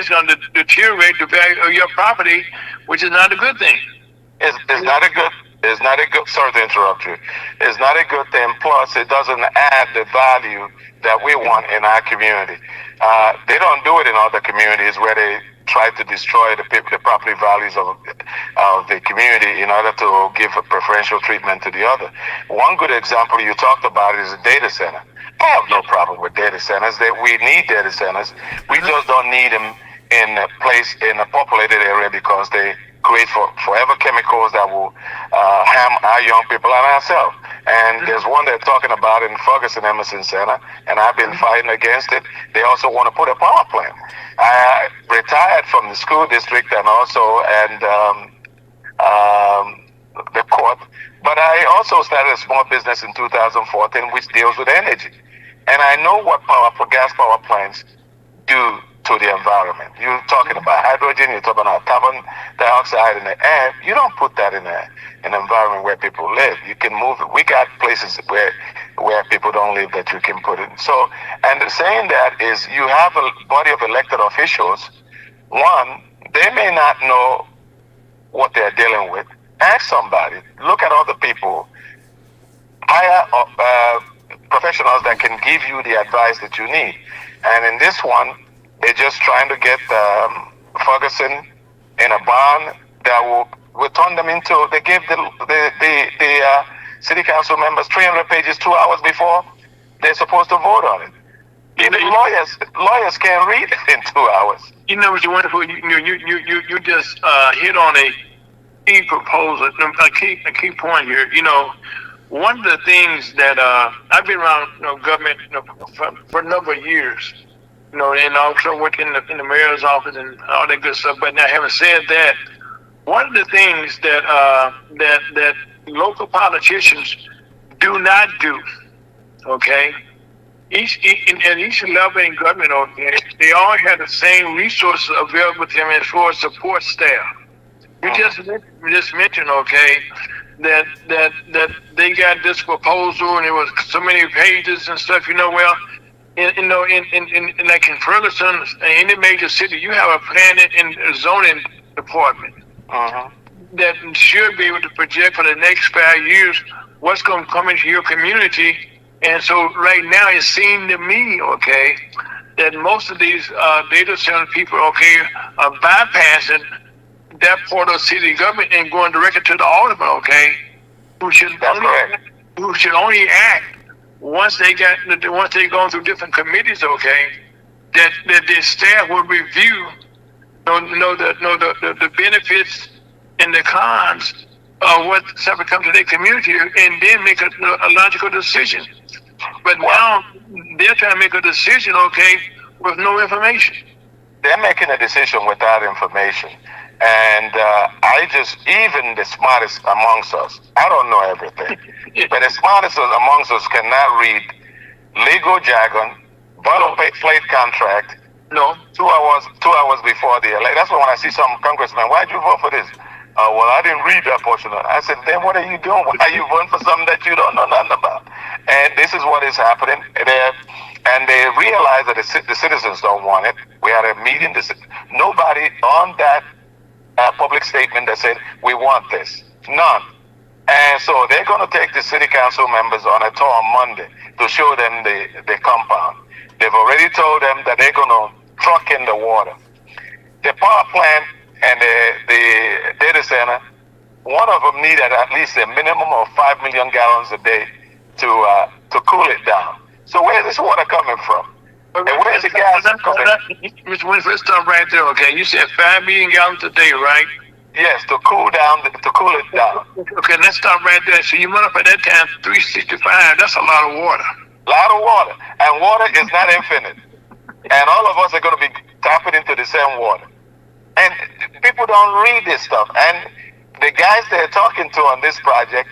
it's going to deteriorate the value of your property, which is not a good thing. It's not a good. It's not a good. Sorry to interrupt you. It's not a good thing. Plus, it doesn't add the value that we want in our community. They don't do it in other communities where they try to destroy the property values of the community in order to give a preferential treatment to the other. One good example you talked about is a data center. I have no problem with data centers. We need data centers. We just don't need them in a populated area because they create forever chemicals that will harm our young people and ourselves. And there's one they're talking about in Ferguson Emerson Center, and I've been fighting against it. They also want to put a power plant. I retired from the school district and the court, but I also started a small business in 2014 which deals with energy. And I know what gas power plants do to the environment. You're talking about hydrogen, you're talking about carbon dioxide in the air. You don't put that in an environment where people live. You can move it. We got places where people don't live that you can put it. So, and saying that is you have a body of elected officials. One, they may not know what they're dealing with. Ask somebody. Look at other people. Hire professionals that can give you the advice that you need. And in this one, they're just trying to get Ferguson in a bond that will turn them into. They gave the city council members 300 pages 2 hours before they're supposed to vote on it. Lawyers can't read it in 2 hours. You know what's wonderful? You just hit on a key proposal, a key point here. You know, one of the things that I've been around government for a number of years. And also working in the mayor's office and all that good stuff. But now, having said that, one of the things that that local politicians do not do, okay, at each level in government, okay, they all have the same resources available to them as far as support staff. You just mentioned, okay, that they got this proposal and it was so many pages and stuff. Well. In like in Ferguson, in any major city, you have a planning and zoning department that should be able to project for the next 5 years what's going to come into your community. And so right now it seems to me, okay, that most of these data center people, okay, are bypassing that part of city government and going directly to the alderman, okay, who should only act once they go through different committees, okay, that the staff will review, the benefits and the cons of what something comes to their community, and then make a logical decision. But now they're trying to make a decision, okay, with no information. They're making a decision without information. And even the smartest amongst us, I don't know everything, but the smartest amongst us cannot read legal jargon, boilerplate contract. No. 2 hours before the election. That's why when I see some congressman, why'd you vote for this? Well, I didn't read that portion of it. I said, then what are you doing? Why are you voting for something that you don't know nothing about? And this is what is happening. And they realize that the citizens don't want it. We had a meeting. Nobody on that public statement that said, we want this. None. And so they're going to take the city council members on a tour on Monday to show them the compound. They've already told them that they're going to truck in the water. The power plant and the data center, one of them needed at least a minimum of 5 million gallons a day to cool it down. So where's this water coming from? And where's the gas coming? Mr. Winston, let's stop right there, okay? You said 5 million gallons a day, right? Yes, to cool it down. Okay, let's stop right there. So you multiply that times 365, that's a lot of water. And water is not infinite. And all of us are going to be tapping into the same water. And people don't read this stuff. And the guys they're talking to on this project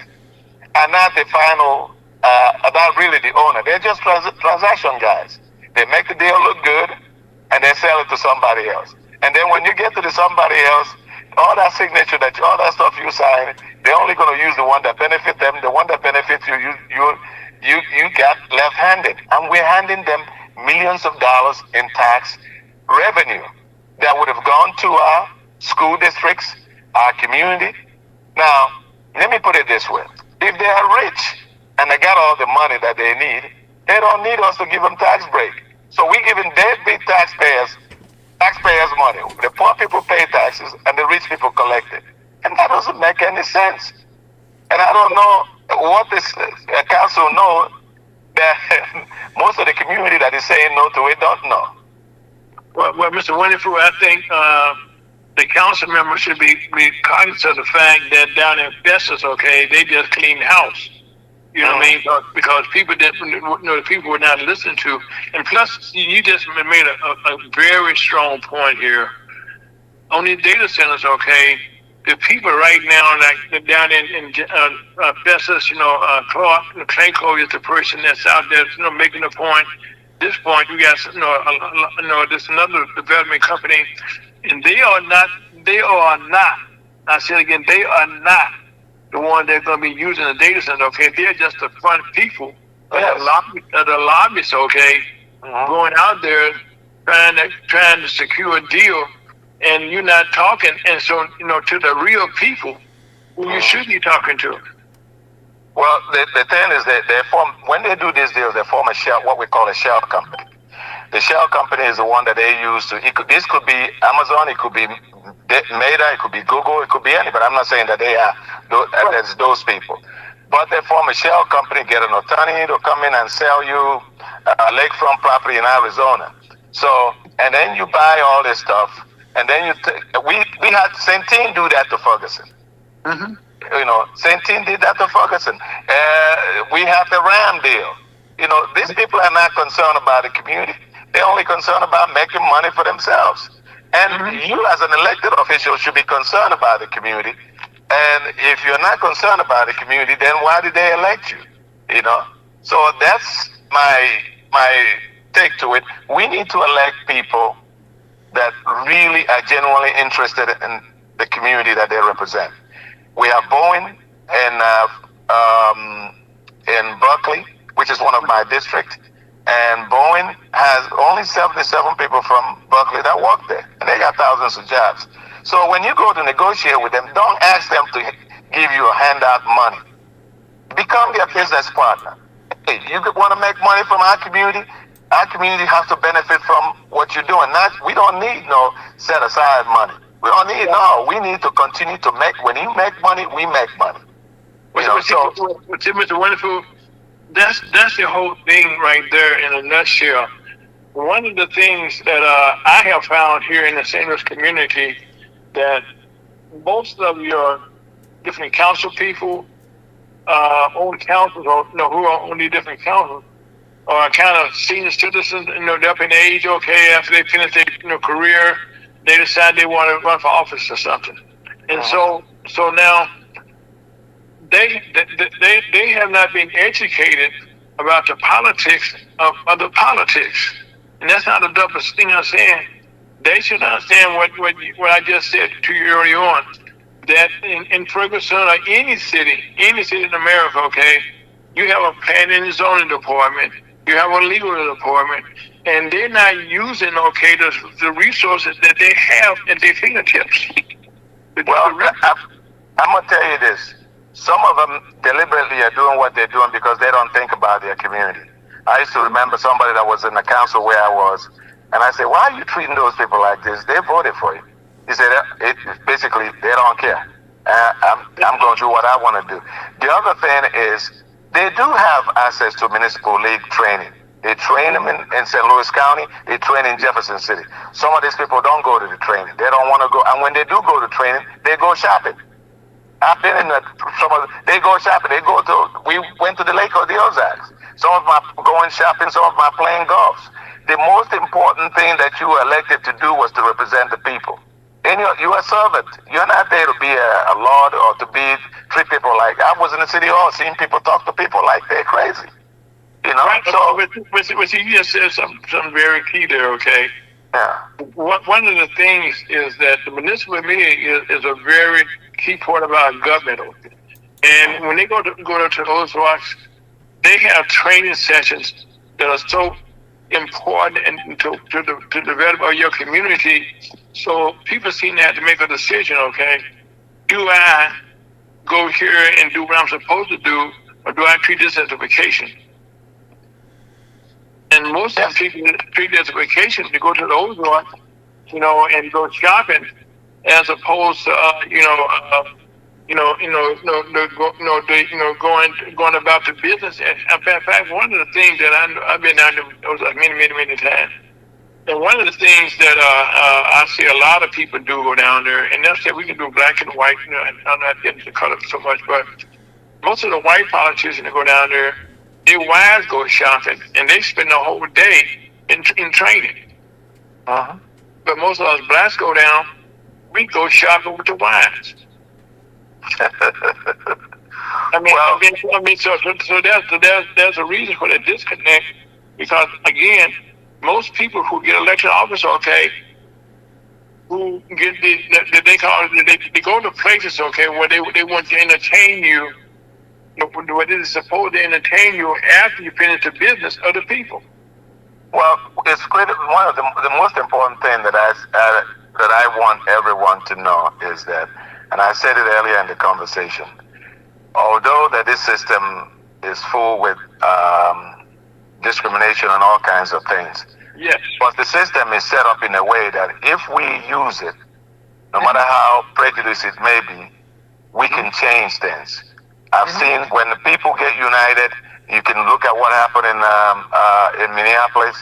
are not the final, are not really the owner. They're just transaction guys. They make the deal look good and they sell it to somebody else. And then when you get to somebody else, all that signature, all that stuff you sign, they're only going to use the one that benefits them. The one that benefits you got left-handed. And we're handing them millions of dollars in tax revenue to our school districts, our community. Now, let me put it this way. If they are rich and they got all the money that they need, they don't need us to give them tax break. So we're giving deadbeat taxpayers money. The poor people pay taxes and the rich people collect it. And that doesn't make any sense. And I don't know what this council know that most of the community that is saying no to it don't know. Well, Mr. Iwenofu, I think the council members should be cognizant of the fact that down in Festus, okay, they just cleaned house. You know what I mean? Because people didn't, the people were not listened to. And plus, you just made a very strong point here. On these data centers, okay, the people right now, like down in Festus, Clark, Clayco is the person that's out there, making the point. This point, you got, this another development company, and they are not, I say it again, they are not the one that's going to be using the data center, okay? They're just the front people, the lobbyists, okay, going out there trying to secure a deal, and you're not talking, and so, to the real people who you should be talking to. Well, the thing is that when they do these deals, they form a shell, what we call a shell company. The shell company is the one that they use to, this could be Amazon, it could be Meta, it could be Google, it could be anybody. I'm not saying that they are, that's those people. But they form a shell company, get an attorney to come in and sell you a lakefront property in Arizona. So, and then you buy all this stuff, and then we had Centene do that to Ferguson. Mm-hmm. Centene did that to Ferguson. We have the RAM deal. These people are not concerned about the community. They're only concerned about making money for themselves. And you as an elected official should be concerned about the community. And if you're not concerned about the community, then why did they elect you? So that's my take to it. We need to elect people that really are genuinely interested in the community that they represent. We have Bowen in Berkeley, which is one of my districts. And Bowen has only 77 people from Berkeley that work there. And they got thousands of jobs. So when you go to negotiate with them, don't ask them to give you a handout money. Become their business partner. Hey, you want to make money from our community? Our community has to benefit from what you're doing. We don't need no set aside money. We don't need, we need to continue to make, when you make money, we make money. Mr. Iwenofu, that's the whole thing right there in a nutshell. One of the things that I have found here in the St. Louis community, that most of your different council people, own councils, or who are on these different councils, are kind of senior citizens. They're up in age. Okay, after they finish their career, they decide they want to run for office or something, and so now. They have not been educated about the politics of other politics. And that's not the dumbest thing I'm saying. They should understand what I just said to you earlier on, that in Ferguson or any city in America, okay, you have a planning and zoning department, you have a legal department, and they're not using, okay, the resources that they have at their fingertips. Well, I'm going to tell you this. Some of them deliberately are doing what they're doing because they don't think about their community. I used to remember somebody that was in the council where I was, and I said, why are you treating those people like this? They voted for you. He said, basically, they don't care. I'm going to do what I want to do. The other thing is, they do have access to municipal league training. They train them in St. Louis County. They train in Jefferson City. Some of these people don't go to the training. They don't want to go. And when they do go to training, they go shopping. I've been in they go shopping. We went to the Lake of the Ozarks. Some of them are going shopping, some of them are playing golf. The most important thing that you were elected to do was to represent the people. And you're a servant. You're not there to be a lord or to treat people like, I was in the city hall seeing people talk to people like they're crazy. Right, so, but you just said something very key there, okay? Yeah. One of the things is that the municipal meeting is a very key part of our government. And when they go to those rocks, they have training sessions that are so important and to develop your community So people seem to have to make a decision, okay? Do I go here and do what I'm supposed to do, or do I treat this as a vacation? And most of them treat it as a vacation to go to the old resort, and go shopping, as opposed to going about the business. And in fact, one of the things that I've been down there many times. And one of the things that I see a lot of people do go down there, and they'll say we can do black and white, and I'm not getting into color so much, but most of the white politicians that go down there, their wives go shopping, and they spend the whole day in training. Uh-huh. But most of us blacks go down, we go shopping with the wives. So there's a reason for the disconnect, because again, most people who get elected office, okay, who get they go to places, okay, where they want to entertain you, where they supposed to entertain you after you finish the business of the people. Well, it's critical. One of the most important thing that I want everyone to know is that, and I said it earlier in the conversation, although that this system is full with discrimination and all kinds of things, yes, but the system is set up in a way that if we use it, no matter how prejudiced it may be, we can change things. I've seen when the people get united. You can look at what happened in Minneapolis.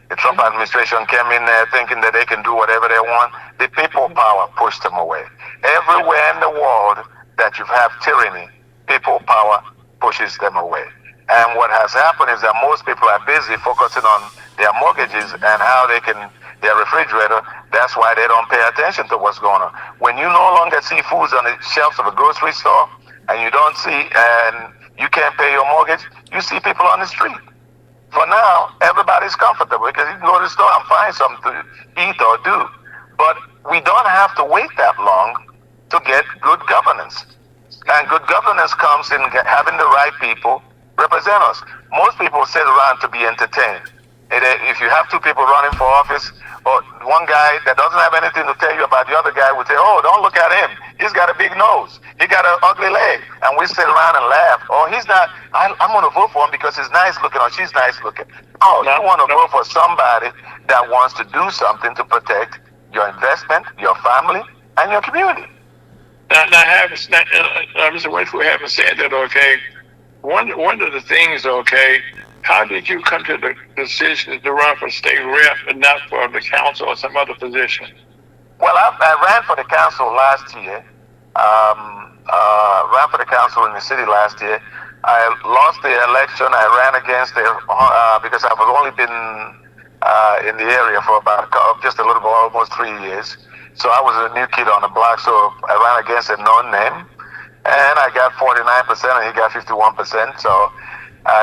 The Trump administration came in there thinking that they can do whatever they want. The people power pushed them away. Everywhere in the world that you have tyranny, people power pushes them away. And what has happened is that most people are busy focusing on their mortgages and how they can, their refrigerator. That's why they don't pay attention to what's going on. When you no longer see foods on the shelves of a grocery store, and you don't see, and you can't pay your mortgage, you see people on the street. For now, everybody's comfortable because you can go to the store and find something to eat or do. But we don't have to wait that long to get good governance. And good governance comes in having the right people represent us. Most people sit around to be entertained. If you have two people running for office, or one guy that doesn't have anything to tell you about the other guy would say, oh, don't look at him. He's got a big nose. He got an ugly leg. And we sit around and laugh. Oh, he's not, I'm going to vote for him because he's nice looking or she's nice looking. Oh, you want to vote for somebody that wants to do something to protect your investment, your family, and your community. Mr. Winfrey, having said that, okay, one of the things, okay, how did you come to the decision to run for state rep and not for the council or some other position? Well, I ran for the council last year. Ran for the council in the city last year. I lost the election. I ran against it because I've only been in the area for about just a little bit, almost 3 years. So I was a new kid on the block. So I ran against a known name, and I got 49%, and he got 51%. So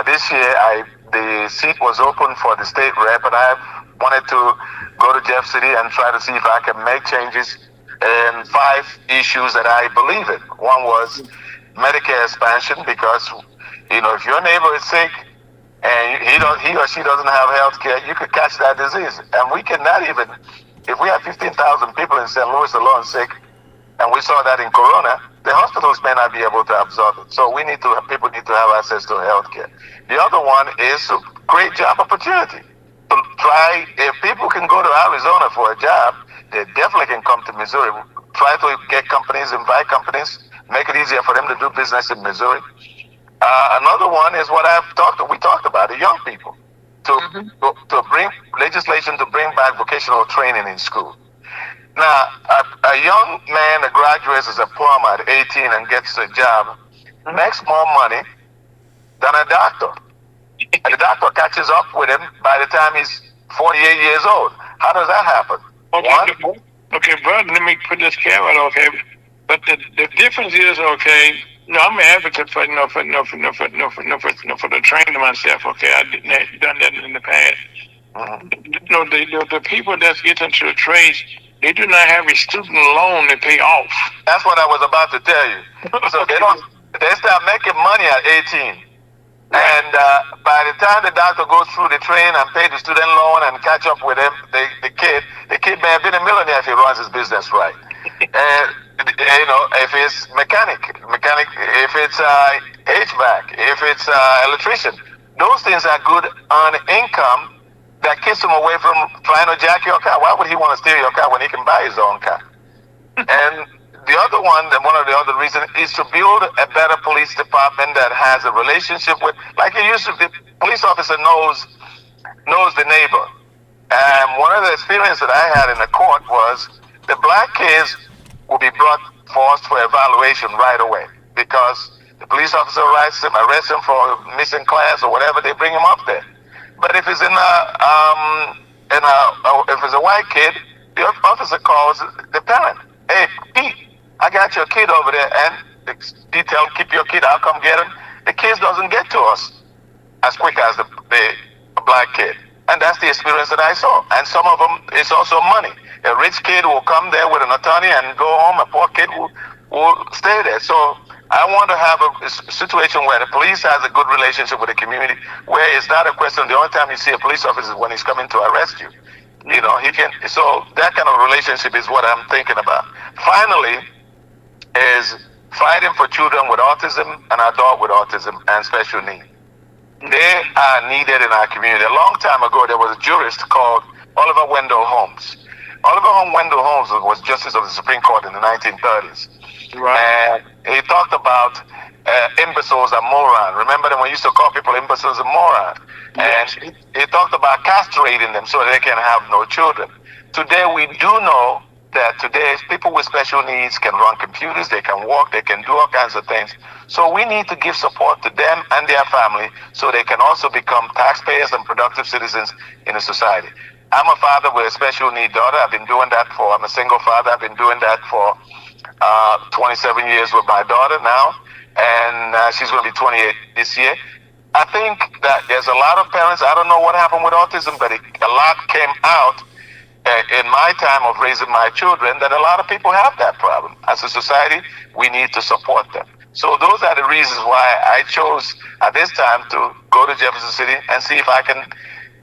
this year, the seat was open for the state rep, and I wanted to go to Jeff City and try to see if I can make changes in 5 issues that I believe in. One was Medicare expansion, because if your neighbor is sick and he or she doesn't have health care, you could catch that disease. And we cannot even, if we have 15,000 people in St. Louis alone sick, and we saw that in Corona, the hospitals may not be able to absorb it. So people need to have access to health care. The other one is to create job opportunity. If people can go to Arizona for a job, they definitely can come to Missouri. Try to get companies, invite companies, make it easier for them to do business in Missouri. Another one is what we talked about, the young people. To bring legislation to bring back vocational training in school. Now, a young man that graduates as a plumber at 18 and gets a job makes more money than a doctor. And the doctor catches up with him by the time he's 48 years old. How does that happen? Okay, brother, let me put this caveat, okay? But the difference is, okay, I'm an advocate for the training myself, okay? I done that in the past. The people that get into the trades, they do not have a student loan to pay off. That's what I was about to tell you. So they start making money at 18. Right. And by the time the doctor goes through the train and pay the student loan and catch up with him, the kid may have been a millionaire if he runs his business right. And if it's mechanic, if it's HVAC, if it's electrician, those things are good on income that keeps him away from trying to jack your car. Why would he want to steal your car when he can buy his own car? And the other one, and one of the other reasons, is to build a better police department that has a relationship with, like it used to. The police officer knows the neighbor. And one of the experiences that I had in the court was the black kids will be brought forth for evaluation right away because the police officer arrests him for missing class or whatever. They bring him up there. But if it's if it's a white kid, the officer calls the parent. Hey, Pete, I got your kid over there, and the detail, keep your kid. I'll come get him. The kid doesn't get to us as quick as the black kid, and that's the experience that I saw. And some of them, it's also money. A rich kid will come there with an attorney and go home. A poor kid will stay there. So I want to have a situation where the police has a good relationship with the community, where it's not a question. The only time you see a police officer is when he's coming to arrest you. He can. So that kind of relationship is what I'm thinking about. Finally, is fighting for children with autism and adults with autism and special needs. They are needed in our community. A long time ago, there was a jurist called Oliver Wendell Holmes. Oliver Wendell Holmes was Justice of the Supreme Court in the 1930s. Right. And he talked about imbeciles and morons. Remember that we used to call people imbeciles and morons. Yes. And he talked about castrating them so they can have no children. Today, we do know that today people with special needs can run computers, they can walk, they can do all kinds of things. So we need to give support to them and their family so they can also become taxpayers and productive citizens in the society. I'm a father with a special need daughter. I'm a single father. I've been doing that for 27 years with my daughter now, and she's going to be 28 this year. I think that there's a lot of parents, I don't know what happened with autism, but a lot came out in my time of raising my children, that a lot of people have that problem. As a society, we need to support them. So those are the reasons why I chose at this time to go to Jefferson City and see if I can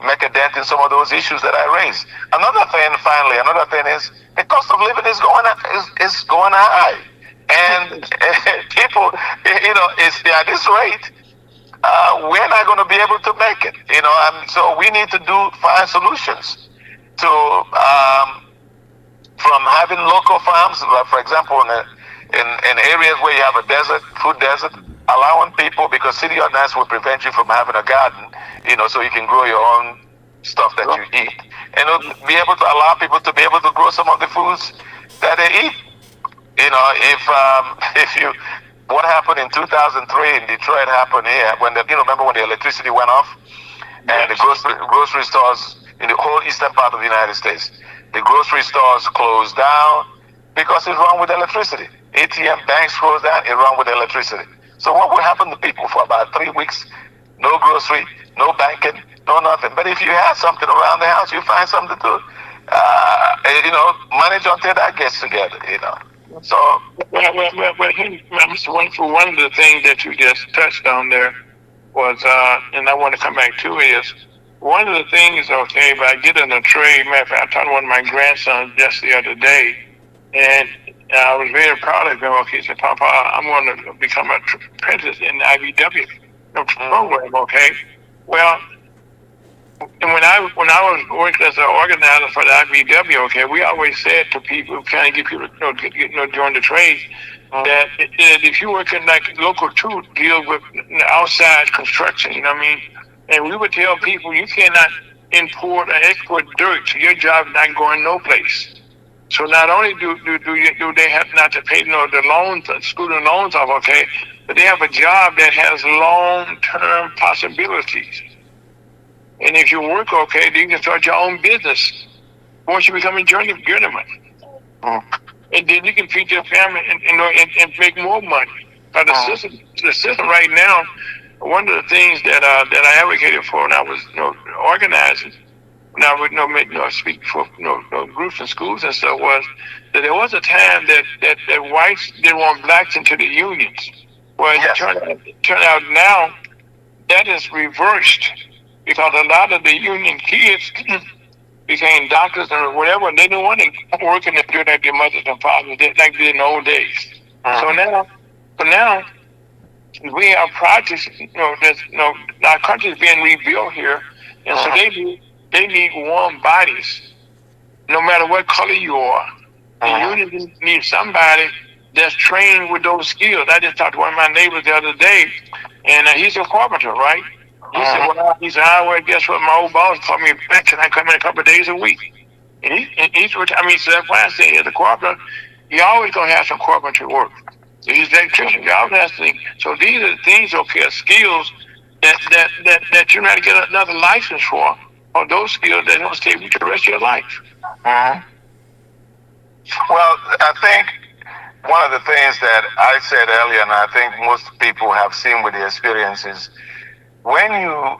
make a dent in some of those issues that I raised. Another thing is the cost of living is going high. And people, they're at this rate, we're not going to be able to make it. So we need to find solutions to from having local farms, for example, in areas where you have a food desert, allowing people, because city ordinance will prevent you from having a garden, so you can grow your own stuff that you eat, and be able to allow people to be able to grow some of the foods that they eat. What happened in 2003 in Detroit happened here when remember when the electricity went off, and the grocery stores in the whole eastern part of the United States, the grocery stores closed down because it's wrong with electricity. ATM banks closed down, it's wrong with electricity. So what would happen to people for about 3 weeks? No grocery, no banking, no nothing. But if you have something around the house, you find something to, manage until that gets together, So. Mr. Wonderful, one of the things that you just touched on there was, and I want to come back to is, one of the things, okay, if I get in a trade, matter of fact, I talked to one of my grandsons just the other day, and I was very proud of him. Okay, he said, Papa, I'm going to become a president in the IBW program, okay? Well, and when I was working as an organizer for the IBW, okay, we always said to people, kind of get people to join the trades, that if you work in like local 2, deal with outside construction, you know what I mean? And we would tell people, you cannot import or export dirt. Your job is not going no place. So not only do they have not to pay the loans, student loans off, okay, but they have a job that has long-term possibilities. And if you work okay, then you can start your own business once you become a journeyman. And then you can feed your family and make more money. But the system right now, one of the things that I advocated for when I was organizing, when I would speak for groups and schools and stuff, was that there was a time that whites didn't want blacks into the unions. Well, it turned out now that is reversed because a lot of the union kids became doctors or whatever, and they didn't want to work in the field like their mothers and fathers did, like they did in the old days. So now we have projects. There's, our country is being rebuilt here, and so they need warm bodies, no matter what color you are. And you need somebody that's trained with those skills. I just talked to one of my neighbors the other day, and he's a carpenter, right? He said, well, guess what? My old boss called me back. Can I come in a couple of days a week? So that's why I say as a carpenter, you always going to have some carpentry work. He's an electrician. You always have to. So these are the things, skills that you're not to get another license for, or those skills that don't stay with you the rest of your life. Well, I think one of the things that I said earlier, and I think most people have seen with the experiences, when you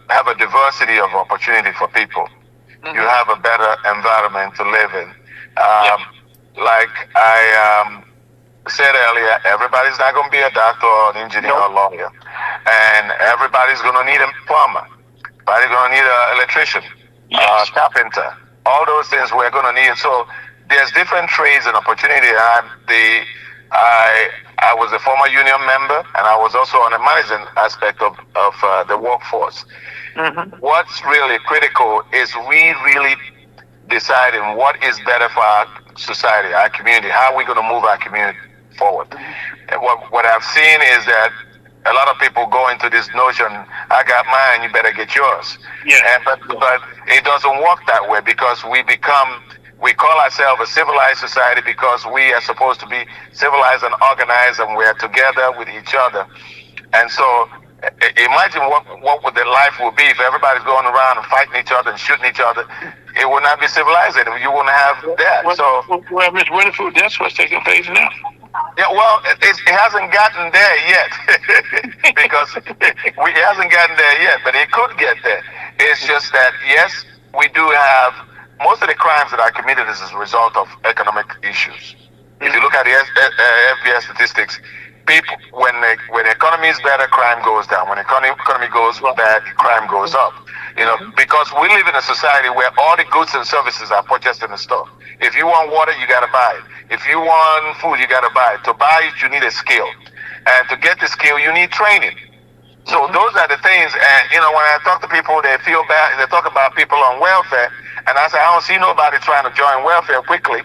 have a diversity of opportunity for people, you have a better environment to live in. Like I said earlier, everybody's not going to be a doctor or an engineer or lawyer, and everybody's going to need a plumber. Everybody's going to need an electrician, carpenter. All those things we're going to need. So there's different trades and opportunity. I was a former union member, and I was also on the management aspect of the workforce. What's really critical is we really deciding what is better for our society, our community. How are we going to move our community forward? And what I've seen is that a lot of people go into this notion, I got mine, you better get yours. But it doesn't work that way, because we call ourselves a civilized society because we are supposed to be civilized and organized, and we're together with each other. And so imagine what would the life would be if everybody's going around and fighting each other and shooting each other. It would not be civilized. You wouldn't have that. Well, Ms. Iwenofu, that's what's taking place now. Yeah, well, it hasn't gotten there yet because it hasn't gotten there yet, but it could get there. It's just that, yes, we do have most of the crimes that are committed as a result of economic issues. If you look at the FBI statistics, people, when the economy is better, crime goes down. When the economy goes bad, crime goes up. Because we live in a society where all the goods and services are purchased in the store. If you want water, you got to buy it. If you want food, you got to buy it. To buy it, you need a skill. And to get the skill, you need training. So those are the things. And, when I talk to people, they feel bad. They talk about people on welfare. And I say, I don't see nobody trying to join welfare quickly.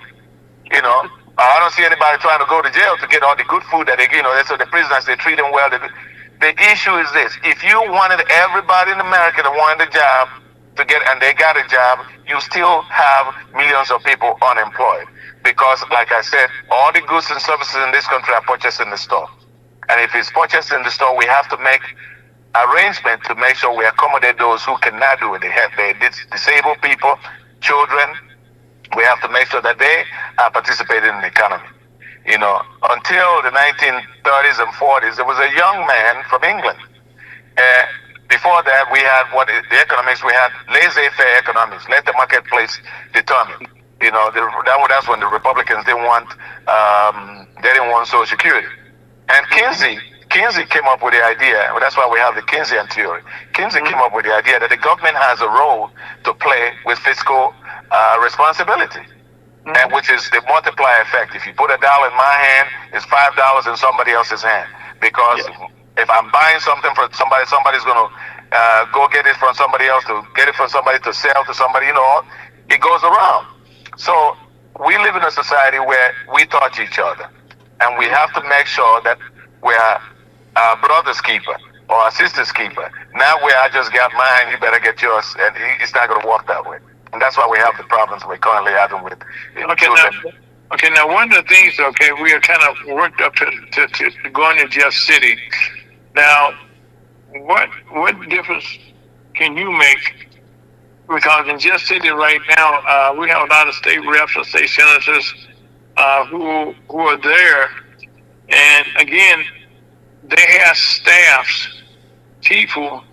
I don't see anybody trying to go to jail to get all the good food that so the prisoners, they treat them well. The issue is this: if you wanted everybody in America that wanted a job and they got a job, you still have millions of people unemployed. Because, like I said, all the goods and services in this country are purchased in the store. And if it's purchased in the store, we have to make arrangement to make sure we accommodate those who cannot do it. They disabled people, children. We have to make sure that they are participating in the economy. Until the 1930s and 40s, there was a young man from England. Before that, we had the economics. We had laissez-faire economics. Let the marketplace determine. That's when the Republicans didn't want Social Security. And Kinsey came up with the idea. That's why we have the Keynesian theory. Kinsey came up with the idea that the government has a role to play with fiscal responsibility, and which is the multiplier effect. If you put $1 in my hand, it's $5 in somebody else's hand. Because if I'm buying something from somebody, somebody's going to go get it from somebody else, to get it from somebody to sell to somebody. It goes around. So we live in a society where we touch each other, and we have to make sure that we are our brother's keeper or our sister's keeper. Now where I just got mine, you better get yours, and it's not going to work that way. And that's why we have the problems we're currently having with children. Now one of the things, we are kind of worked up to going to Jeff City. Now, what difference can you make? Because in Jeff City right now, we have a lot of state reps and state senators who are there, and again, they have staffs, people,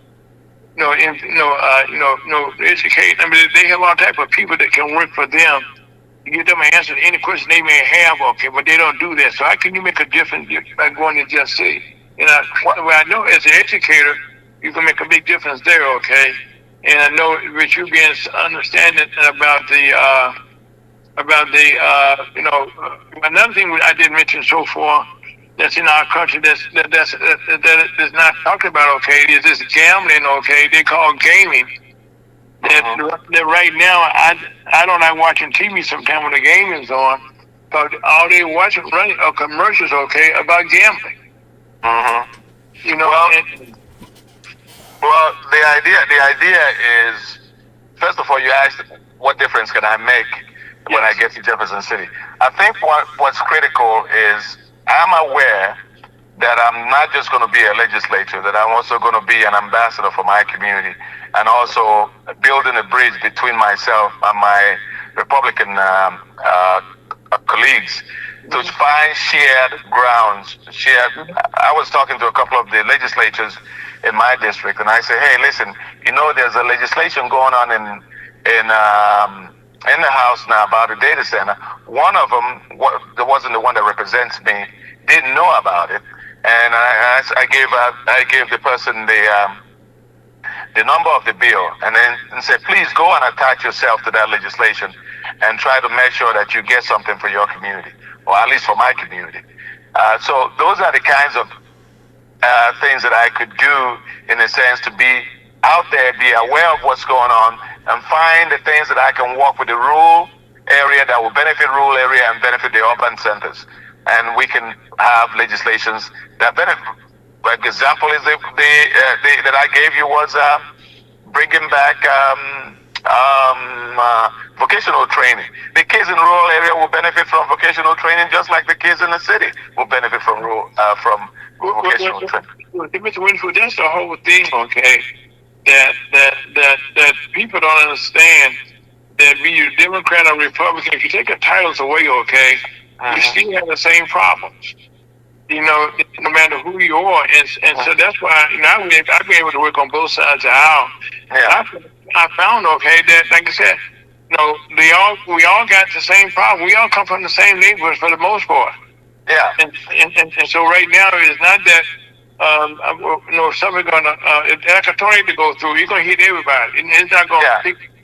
educate. They have all type of people that can work for them to give them an answer to any question they may have. But they don't do that. So how can you make a difference by going to Jeff City? Well, I know as an educator, you can make a big difference there, okay? And I know with you being understanding about the another thing I did mention so far that's in our country that's not talked about, okay, is this gambling, okay? They call gaming. That right now I don't like watching TV sometimes when the game is on, but all they watching running are commercials, okay, about gambling. You know, Well, the idea is, first of all, you asked what difference can I make when I get to Jefferson City. I think what's critical is I'm aware that I'm not just going to be a legislator, that I'm also going to be an ambassador for my community, and also building a bridge between myself and my Republican colleagues to find shared grounds. I was talking to a couple of the legislators in my district, and I said, "Hey, listen, there's a legislation going on in the House now about a data center. One of them, that wasn't the one that represents me, didn't know about it, and I gave the person the number of the bill, and then said, please go and attach yourself to that legislation and try to make sure that you get something for your community, or at least for my community." So those are the kinds of things that I could do, in a sense, to be out there, be aware of what's going on, and find the things that I can work with the rural area that will benefit rural area and benefit the urban centers. And we can have legislations that benefit. Like example is the that I gave you was bringing back vocational training. The kids in rural area will benefit from vocational training, just like the kids in the city will benefit from vocational training. Mr. Winfield, that's the whole thing, okay? That people don't understand that be you Democrat or Republican, if you take the titles away, okay, you still have the same problems. No matter who you are, and so that's why I've been able to work on both sides of the aisle. Yeah. I found, okay, that like I said, we all got the same problem. We all come from the same neighborhoods for the most part. Yeah. And so right now it's not that something's gonna like a tornado to go through. You're gonna hit everybody. It's not gonna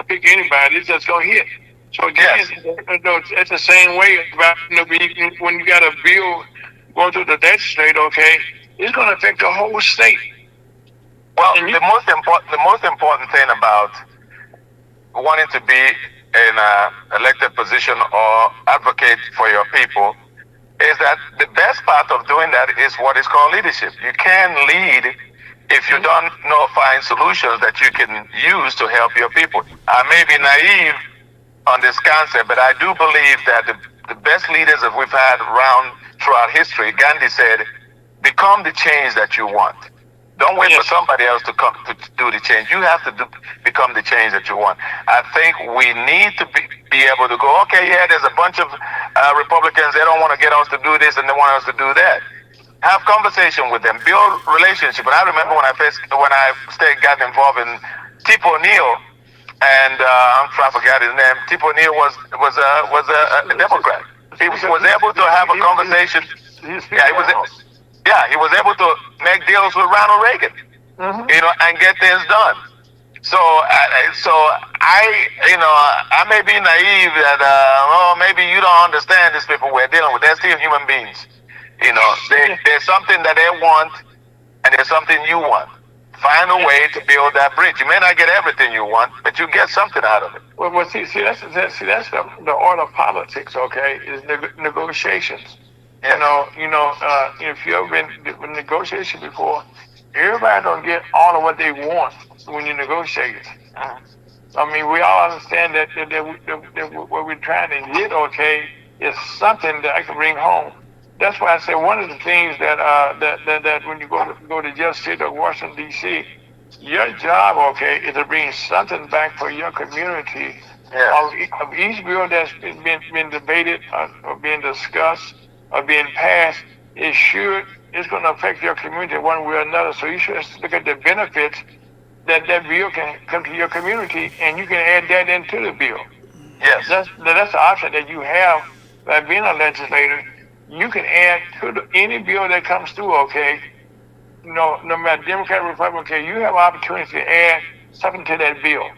pick anybody. It's just gonna hit. So again, it's the same way about when you got a bill going through the legislature, okay, it's going to affect the whole state. Well, the most important thing about wanting to be in an elected position or advocate for your people is that the best part of doing that is what is called leadership. You can lead if you don't find solutions that you can use to help your people. I may be naive on this concept, but I do believe that the best leaders that we've had around throughout history, Gandhi said, become the change that you want. Don't wait for somebody else to come to do the change. You have to become the change that you want. I think we need to be able to go, okay, there's a bunch of Republicans, they don't want to get us to do this and they want us to do that. Have conversation with them, build relationship. And I remember when I got involved in Tip O'Neill, and I'm trying to forget his name. Tip O'Neill was a Democrat. He was able to have a conversation. He was able to make deals with Ronald Reagan, and get things done. So I may be naive that maybe you don't understand these people we're dealing with. They're still human beings. There's something that they want, and there's something you want. Find a way to build that bridge. You may not get everything you want, but you get something out of it. Well, see, that's the art of politics. Okay, is negotiations. Yes. If you've been in negotiation before, everybody don't get all of what they want when you negotiate. I mean, we all understand that what we're trying to get, okay, is something that I can bring home. That's why I say one of the things that when you go to Jeff City or Washington D.C., your job, okay, is to bring something back for your community. Of each bill that's been debated or being discussed or being passed, it's going to affect your community one way or another. So you should look at the benefits that bill can come to your community, and you can add that into the bill. Yes, that's the option that you have by being a legislator. You can add to any bill that comes through, okay, no matter Democrat or Republican, okay, you have opportunity to add something to that bill.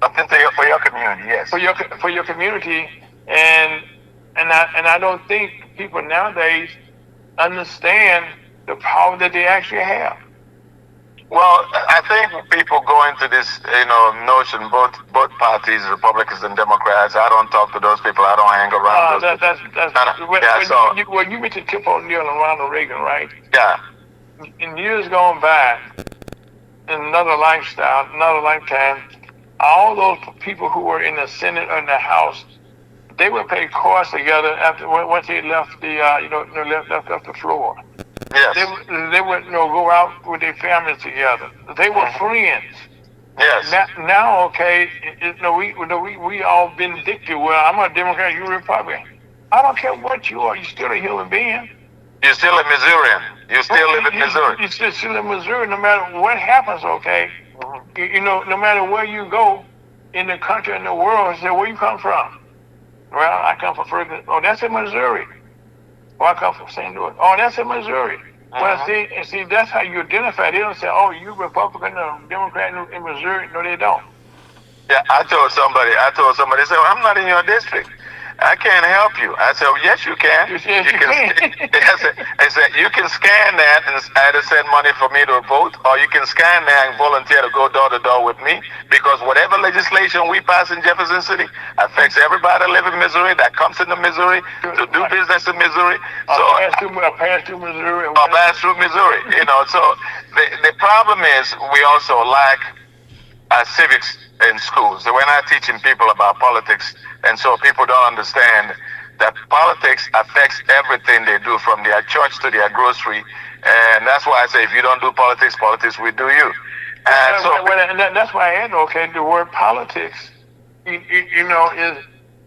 Something to for your community, yes. For your community, and I don't think people nowadays understand the power that they actually have. Well, I think people go into this, notion. Both parties, Republicans and Democrats. I don't talk to those people. I don't hang around those people. Well, you mentioned Tip O'Neill and Ronald Reagan, right? Yeah. In years gone by, in another lifestyle, another lifetime, all those people who were in the Senate or in the House, they would play cards together after once they left the left the floor. Yes. They would go out with their families together. They were friends. Yes. Now okay, we all vindictive. Well, I'm a Democrat, you're a Republican. I don't care what you are. You're still a human being. You're still a Missourian. You still live in Missouri. You're still in Missouri, no matter what happens. Okay, no matter where you go in the country and the world, say where you come from. Well, I come from Ferguson. Oh, that's in Missouri. Oh, I come from St. Louis. Oh, that's in Missouri. Well, see, that's how you identify. They don't say, oh, you Republican or Democrat in Missouri. No, they don't. Yeah, I told somebody, they said, well, I'm not in your district. I can't help you. I said, well, yes, you can. Yes, you can. I said, you can scan that and either send money for me to vote, or you can scan that and volunteer to go door to door with me, because whatever legislation we pass in Jefferson City affects everybody living in Missouri that comes into Missouri to do business in Missouri. So pass through Missouri. Or pass through Missouri. So the problem is we also lack civics in schools. We're not teaching people about politics, and so people don't understand that politics affects everything they do, from their church to their grocery. And that's why I say, if you don't do politics, politics will do you. And that's why I add, okay, the word politics, is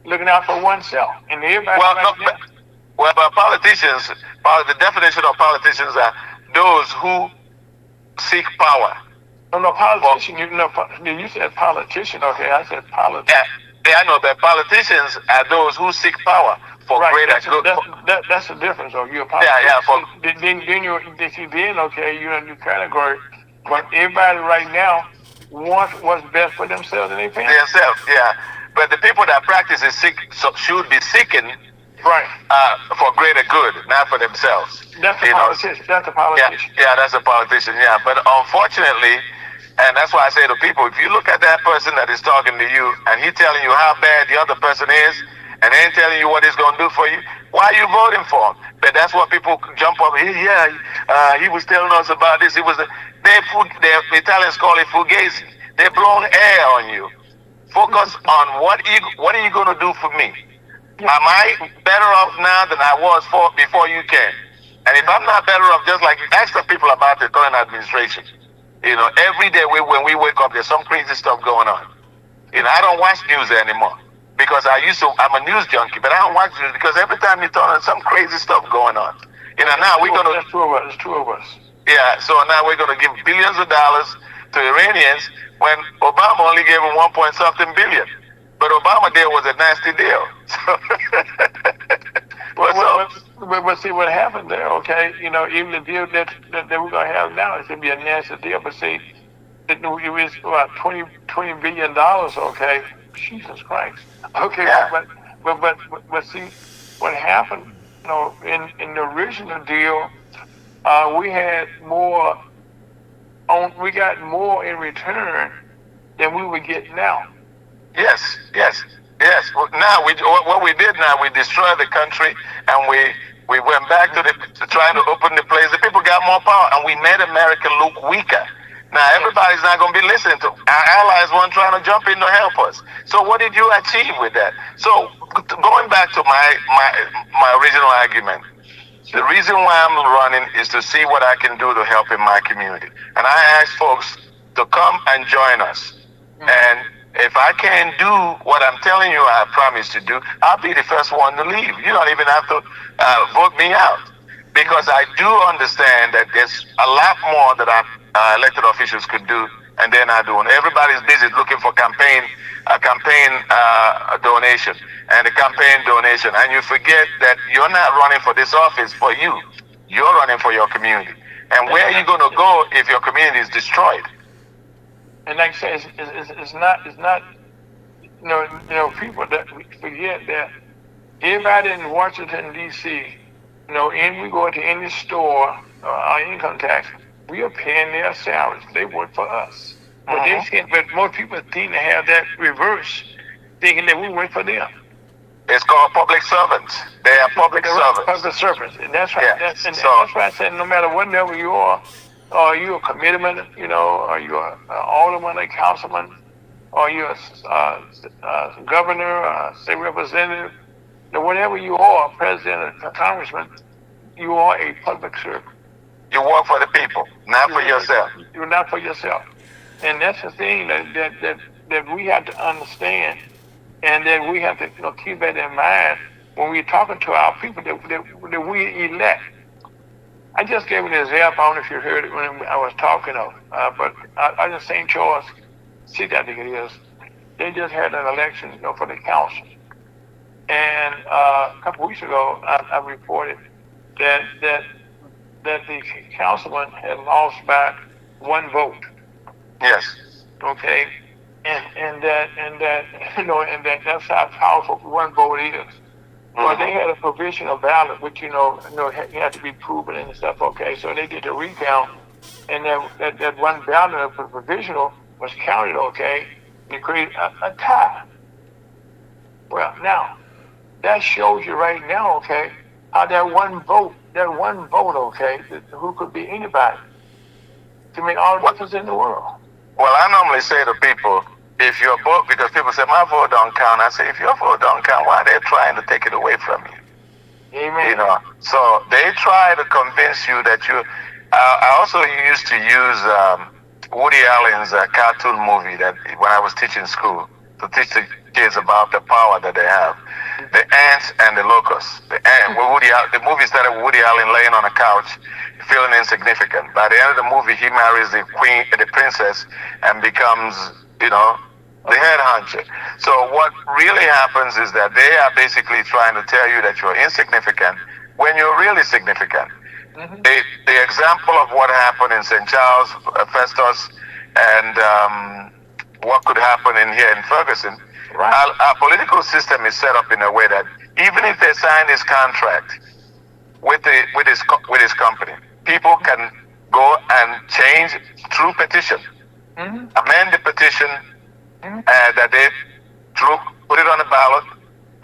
looking out for oneself. And everybody. But politicians, the definition of politicians are those who seek power. No, politician. You said politician. Okay, I said politician. Yeah, I know, but politicians are those who seek power for greater good. That's the difference. So you're a politician. Yeah. Then okay, you're in a new category. But everybody right now wants what's best for themselves and their family. Themselves, yeah. But the people that practice it should be seeking for greater good, not for themselves. That's a politician. That's a politician. Yeah, that's a politician. Yeah, but unfortunately. And that's why I say to people, if you look at that person that is talking to you and he telling you how bad the other person is and ain't telling you what he's going to do for you, why are you voting for him? But that's what people jump up. He was telling us about this. The Italians call it fugazi. They're blowing air on you. Focus on what are you going to do for me? Am I better off now than I was before you came? And if I'm not better off, just like ask the people about the current administration. Every day when we wake up, there's some crazy stuff going on. I don't watch news anymore because I'm a news junkie, but I don't watch news because every time you turn on, some crazy stuff going on. Now we're going to. That's two of us. Yeah, so now we're going to give billions of dollars to Iranians when Obama only gave them 1.something billion. But Obama deal was a nasty deal. But see what happened there, okay? Even the deal that we're gonna have now is gonna be a nasty deal. But see, it was about $20 billion, okay? Jesus Christ. Okay, yeah. but see what happened, in the original deal, we got more in return than we would get now. Yes. Well, now what we did now, we destroyed the country, and we went back to trying to open the place. The people got more power, and we made America look weaker. Now everybody's not going to be listening to our allies. Weren't trying to jump in to help us. So what did you achieve with that? So going back to my original argument, the reason why I'm running is to see what I can do to help in my community, and I ask folks to come and join us. And if I can't do what I'm telling you I promise to do, I'll be the first one to leave. You don't even have to vote me out, because I do understand that there's a lot more that our elected officials could do, and they're not doing. Everybody's busy looking for campaign donation and a campaign donation, and you forget that you're not running for this office for you. You're running for your community. And where are you going to go if your community is destroyed? And like I said, it's not. People that forget that everybody in Washington D.C. And we go into any store, our income tax, we are paying their salaries. They work for us. But but most people seem to have that reverse, thinking that we work for them. It's called public servants. They are public servants. Public servants, and that's right. Yeah. That's why I said no matter what level you are you a committeeman, or you a alderman, a councilman, or you a governor, state representative, whatever you are, president, a congressman, you are a public servant. You work for the people, not for yourself. You're not for yourself, and that's the thing that we have to understand, and that we have to keep that in mind when we're talking to our people that we elect. I just gave an example. I don't know if you heard it when I was talking of, but I just St. Charles City, I think it is. They just had an election, for the council, and a couple weeks ago, I reported that the councilman had lost by one vote. Yes. Okay, and that's how powerful one vote is. Well, they had a provisional ballot, which you had to be proven and stuff. Okay, so they did the recount, and that one ballot for provisional was counted. Okay, and created a tie. Well, now that shows you right now, okay, how that one vote, okay, who could be anybody, to make all the difference in the world. Well, I normally say to people, if your vote, because people say my vote don't count, I say if your vote don't count, why are they trying to take it away from you? Amen. So they try to convince you that you. I also used to use Woody Allen's cartoon movie that when I was teaching school to teach the kids about the power that they have. The ants and the locusts. The movie started with Woody Allen laying on a couch, feeling insignificant. By the end of the movie, he marries the princess, and becomes, the head honcho. So what really happens is that they are basically trying to tell you that you're insignificant when you're really significant. Mm-hmm. The example of what happened in St. Charles, Festus, and what could happen here in Ferguson. Right. Our political system is set up in a way that even if they sign this contract with his company, people can go and change through petition, amend the petition, that they put it on the ballot,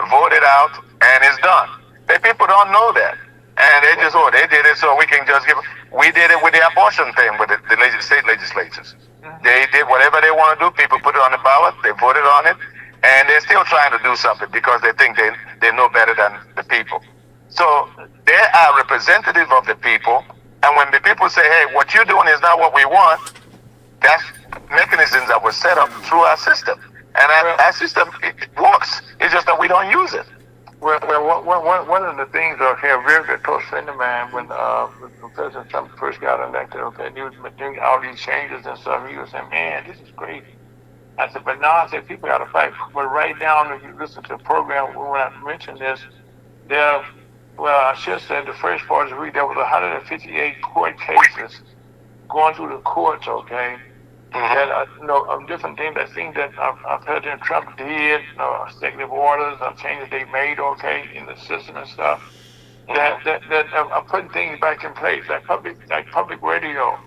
vote it out, and it's done. The people don't know that, and they just they did it so we can just give. We did it with the abortion thing with the state legislatures. They did whatever they want to do. People put it on the ballot, they voted on it. And they're still trying to do something because they think they know better than the people. So they are representative of the people. And when the people say, hey, what you're doing is not what we want, that's mechanisms that were set up through our system. And our system, it works. It's just that we don't use it. Well, one of the things, okay, a very good close friend of mine, when President Trump first got elected, okay, he was doing all these changes and stuff, he was saying, man, this is great. I said, but now I said, people got to fight. But right down, if you listen to the program, when I mentioned this, I should say the first part is there was 158 court cases going through the courts, okay, that, of different things, that President Trump did, executive orders, changes they made, okay, in the system and stuff, that are putting things back in place, like public radio.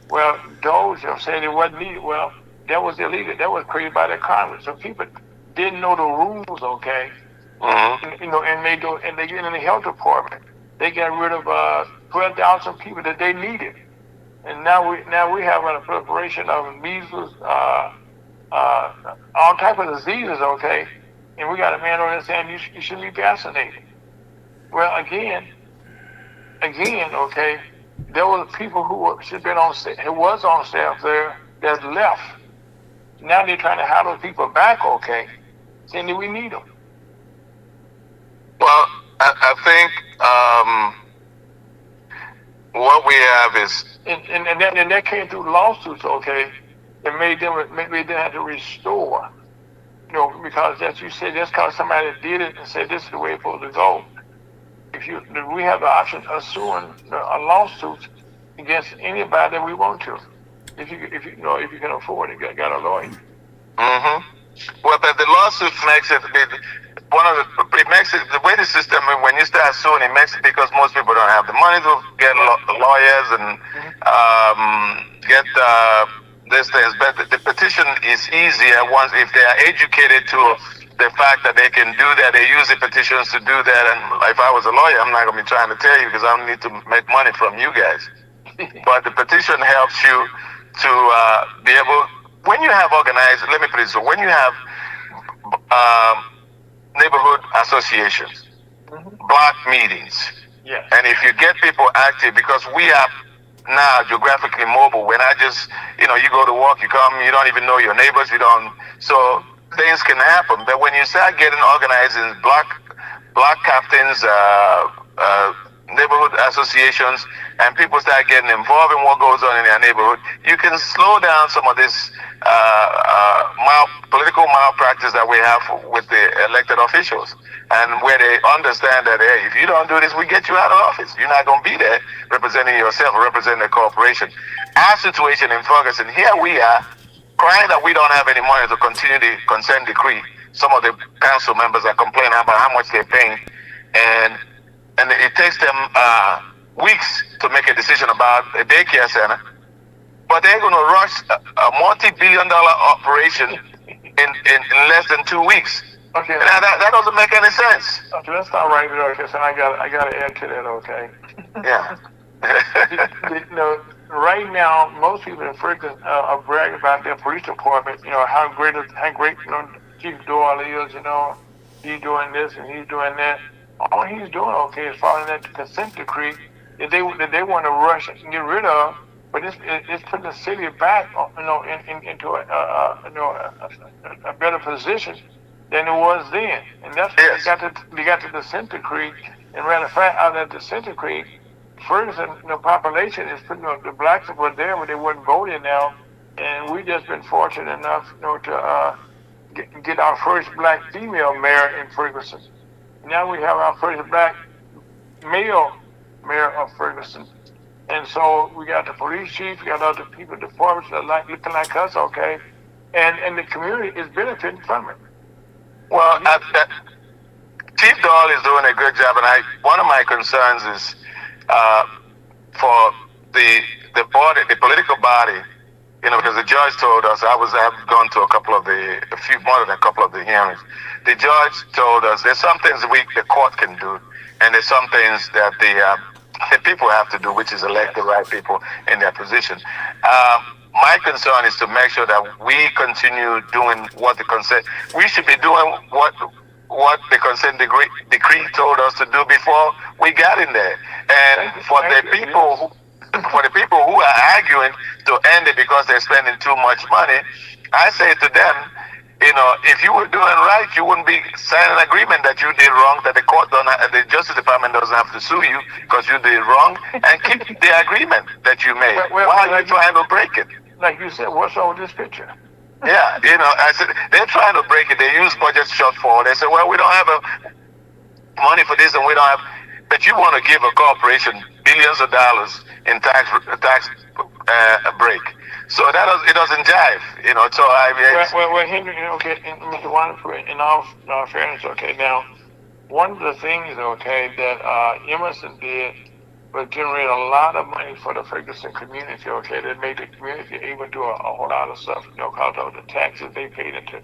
Well, those have said it wasn't needed. Well, that was illegal. That was created by the Congress. So people didn't know the rules, okay? And they get in the health department. They got rid of 12,000 people that they needed, and now we have a proliferation of measles, all type of diseases, okay? And we got a man over there saying you should be vaccinated. Well, again, okay, there were people who should have been on staff there that left. Now they're trying to hire those people back, okay, saying that we need them. Well, I think what we have is... And that came through lawsuits, okay, that made them have to restore, because as you said, that's because somebody did it and said this is the way it's supposed to go. We have the option of suing a lawsuit against anybody that we want to. If you can afford it, got a lawyer. Mm-hmm. Well, but the lawsuit makes it makes it the way the system when you start suing it makes it because most people don't have the money to get lawyers and get these things. But the petition is easier once if they are educated to the fact that they can do that. They use the petitions to do that. And if I was a lawyer, I'm not going to be trying to tell you because I don't need to make money from you guys. But the petition helps you to be able. When you have organized, let me put it so: when you have neighborhood associations, block meetings, Yes. and if you get people active, because we are now geographically mobile, we're not just you go to work, you come, you don't even know your neighbors, you don't. So things can happen. But when you start getting organized in block captains, neighborhood associations, and people start getting involved in what goes on in their neighborhood, you can slow down some of this political malpractice that we have with the elected officials, and where they understand that, hey, if you don't do this, we get you out of office. You're not going to be there representing yourself or representing the corporation. Our situation in Ferguson, here we are crying that we don't have any money to continue the consent decree. Some of the council members are complaining about how much they're paying, and it takes them weeks to make a decision about a daycare center, but they're going to rush a multi-billion-dollar operation in less than 2 weeks. Okay. Now, that doesn't make any sense. Okay, let's start right there. Okay, so I got to add to that. Okay. Yeah. Right now, most people in Ferguson are bragging about their police department. How great Chief Doyle is. He's doing this and he's doing that. All he's doing, okay, is following that consent decree that they want to rush and get rid of, but it's putting the city back, into a better position than it was then, and that's what they got the consent decree. And matter of fact, out of that consent decree, Ferguson, population is putting the blacks were there, but they weren't voting now, and we just been fortunate enough, to get our first black female mayor in Ferguson. Now we have our first black male mayor of Ferguson. And so we got the police chief, we got other people, departments that looking like us, okay? And the community is benefiting from it. Well, Chief Doyle is doing a good job, and one of my concerns is for the body, the political body, because the judge told us, I've gone to more than a couple of the hearings. The judge told us there's some things the court can do, and there's some things that the people have to do, which is elect the right people in their position. My concern is to make sure that we continue doing what the consent. We should be doing what the consent decree told us to do before we got in there. And for the people who are arguing to end it because they're spending too much money, I say to them, if you were doing right, you wouldn't be signing an agreement that you did wrong, that the Justice Department doesn't have to sue you because you did wrong, and keep the agreement that you made. Why are you trying to break it? Like you said, what's wrong with this picture? Yeah, I said, they're trying to break it. They use budget shortfall. They say, well, we don't have money for this, and we don't have. But you want to give a corporation billions of dollars in tax break. So it doesn't jive, So Well, Henry, okay, Mr. Wonderful, in all fairness, okay. Now, one of the things, okay, that Emerson did was generate a lot of money for the Ferguson community, okay. That made the community able to do a whole lot of stuff, because of the taxes they paid into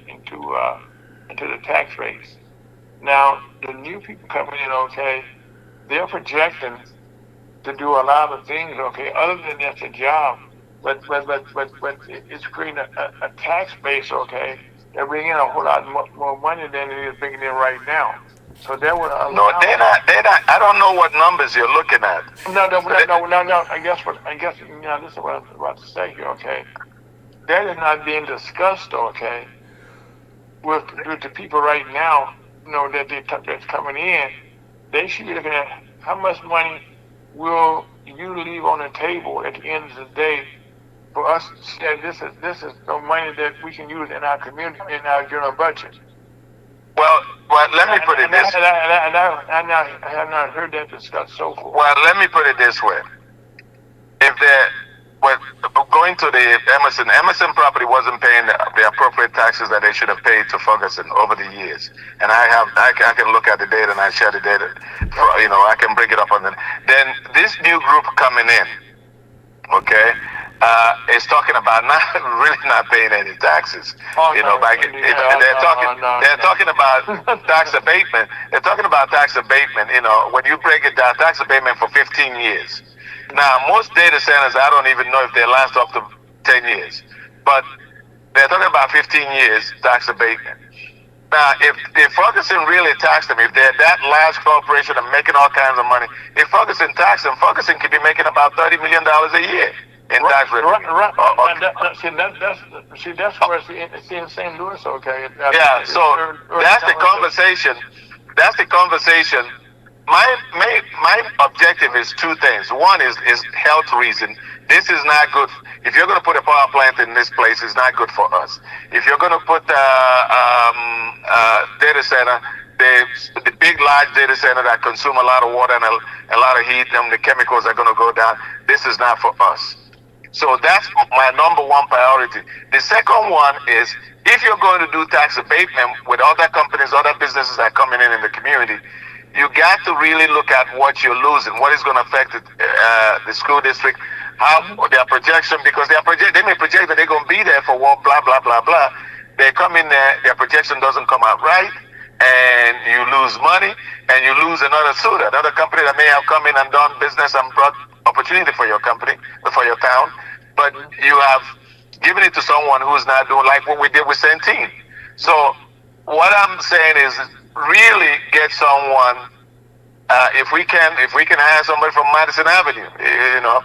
the tax rates. Now, the new people coming in, okay, they're projecting to do a lot of things, okay, other than just a job. But it's creating a tax base, okay, that bring in a whole lot more money than it is bringing in right now. So there would no, they're not. I don't know what numbers you're looking at. No. I guess this is what I'm about to say here, okay. That is not being discussed, okay, with the people right now, that's coming in. They should be looking at how much money will you leave on the table at the end of the day for us to say this is the money that we can use in our community, in our general budget. Well, let me put it this way. I have not heard that discussed so far. Well, let me put it this way. if they're well, going to the Emerson property wasn't paying the appropriate taxes that they should have paid to Ferguson over the years. And I can look at the data and I share the data. I can bring it up on the. Then this new group coming in, okay, is talking about not really not paying any taxes. They're talking about tax abatement. They're talking about tax abatement. When you break it down, tax abatement for 15 years. Now, most data centers, I don't even know if they last up to 10 years, but they're talking about 15 years tax abatement. Now, if Ferguson really taxed them, if they're that large corporation and making all kinds of money, if Ferguson taxed them, Ferguson could be making about $30 million a year in tax revenue. Right. That's where it's in St. Louis, okay? Yeah, so that's the conversation. That's the conversation. My objective is two things. One is health reason. This is not good. If you're going to put a power plant in this place, it's not good for us. If you're going to put data center, the big large data center that consume a lot of water and a lot of heat, and the chemicals are going to go down. This is not for us. So that's my number one priority. The second one is if you're going to do tax abatement with other companies, other businesses that are coming in the community, you got to really look at what you're losing, what is going to affect the school district, how their projection, because they may project that they're going to be there for blah, blah, blah, blah. They come in there, their projection doesn't come out right, and you lose money, and you lose another suitor, another company that may have come in and done business and brought opportunity for your company, for your town, but you have given it to someone who's not doing like what we did with Centene. So what I'm saying is, really get someone. If we can hire somebody from Madison Avenue,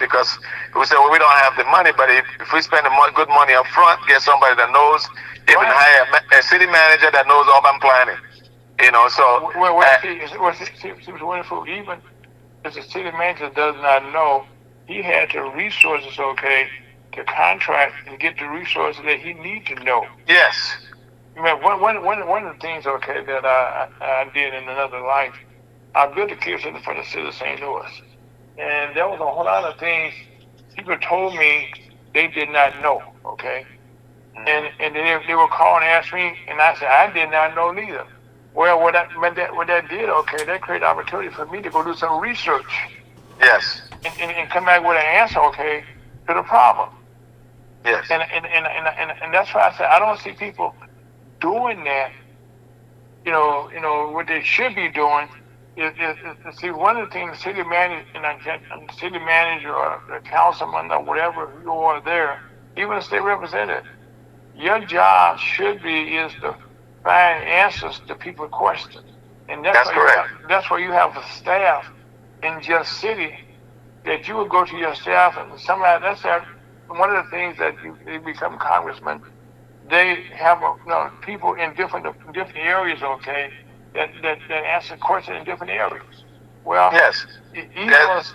because we say, well, we don't have the money, but if we spend good money up front, get somebody that knows, even hire a city manager that knows urban planning. So wonderful. Even if the city manager does not know, he had the resources, okay, to contract and get the resources that he needs to know. Yes. One of the things, okay, that I did in another life, I built a care center for the city of St. Louis. And there was a whole lot of things people told me they did not know, okay? And they would call and ask me, and I said, I did not know neither. Well, what that did, okay, that created opportunity for me to go do some research. Yes. And come back with an answer, okay, to the problem. Yes. And that's why I said I don't see people doing that, what they should be doing is see, one of the things the city manager or the councilman or whatever you are there, even a state representative, your job should be is to find answers to people's questions. And that's correct. That's why you have a staff in your city that you would go to your staff and one of the things that you become congressman. They have people in different areas, okay, that answer questions in different areas. Well, yes. There's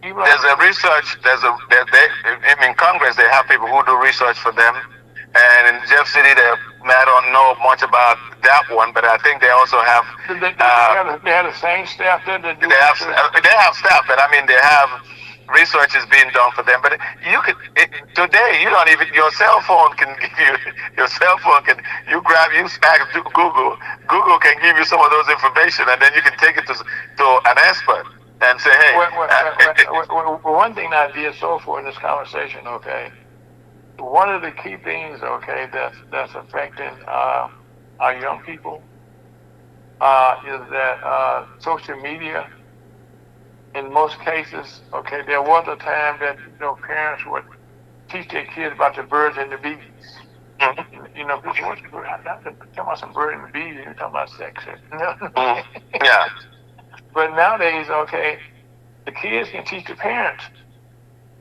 a research. In Congress they have people who do research for them, and in Jeff City I don't know much about that one, but I think they also have. They have the same staff there that do. They have staff, but I mean they have. Research is being done for them, but today you don't even your cell phone can give you ask Google can give you some of those information, and then you can take it to an expert and say, hey. One thing I did so far in this conversation, okay, one of the key things, okay, that's affecting our young people is that social media. In most cases, okay, there was a time that parents would teach their kids about the birds and the bees. Mm-hmm. What's the bird? I'm not talking about some bird and the bees. You're talking about sex. Yeah. But nowadays, okay, the kids can teach the parents.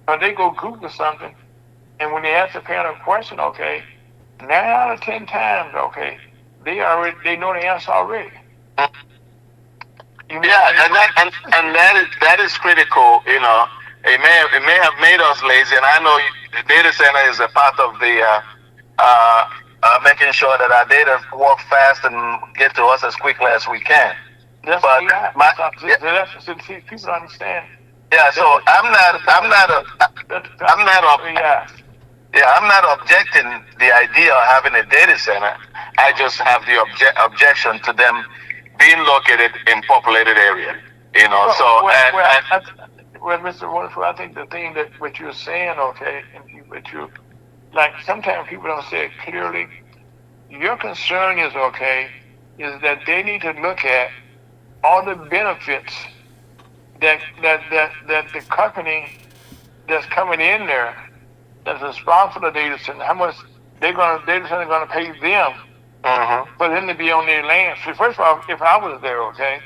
Or they go Google something, and when they ask the parent a question, okay, 9 out of 10 times, okay, they know the answer already. Mm-hmm. Yeah, and that is critical. It may have made us lazy, and I know the data center is a part of the making sure that our data work fast and get to us as quickly as we can. People understand. Yeah, so I'm not Yeah. yeah, I'm not objecting the idea of having a data center. I just have the objection to them being located in populated area. You know, Well, so well, and well, and I, well, Mr. Wonderful, I think the thing that what you're saying, okay, and what you like, sometimes people don't say it clearly. Your concern is okay, is that they need to look at all the benefits that the company that's coming in there that's responsible for the data center, how much data center gonna pay them mhm, for them to be on their land. So first of all, if I was there, okay,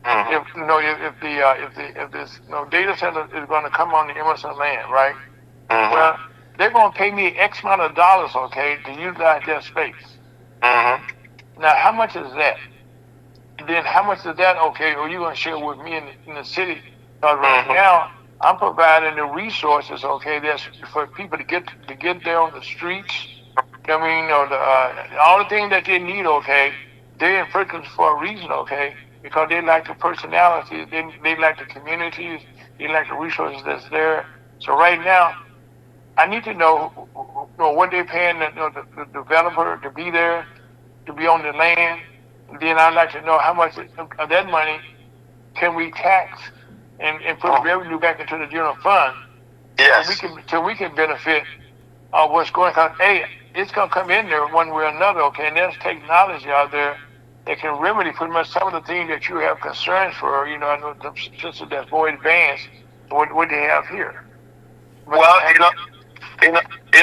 mhm, if you know if this data center is going to come on the Emerson land, right? mhm, Well, they're going to pay me X amount of dollars, okay, to utilize their space. mhm, Now, how much is that? Then how much is that? Okay, are you going to share with me in the city? Because right mhm. now I'm providing the resources, okay, that's for people to get there on the streets. I mean, all the things that they need, okay, they're in prison for a reason, okay, because they like the personality, they like the communities, they like the resources that's there. So right now, I need to know what they're paying the developer to be there, to be on the land. And then I'd like to know how much of that money can we tax and put revenue back into the general fund Yes. so we can benefit of what's going on. Hey, it's gonna come in there one way or another, okay? And there's technology out there that can remedy pretty much some of the things that you have concerns for. You know, I know the system that's more advanced than what they have here. But Well, you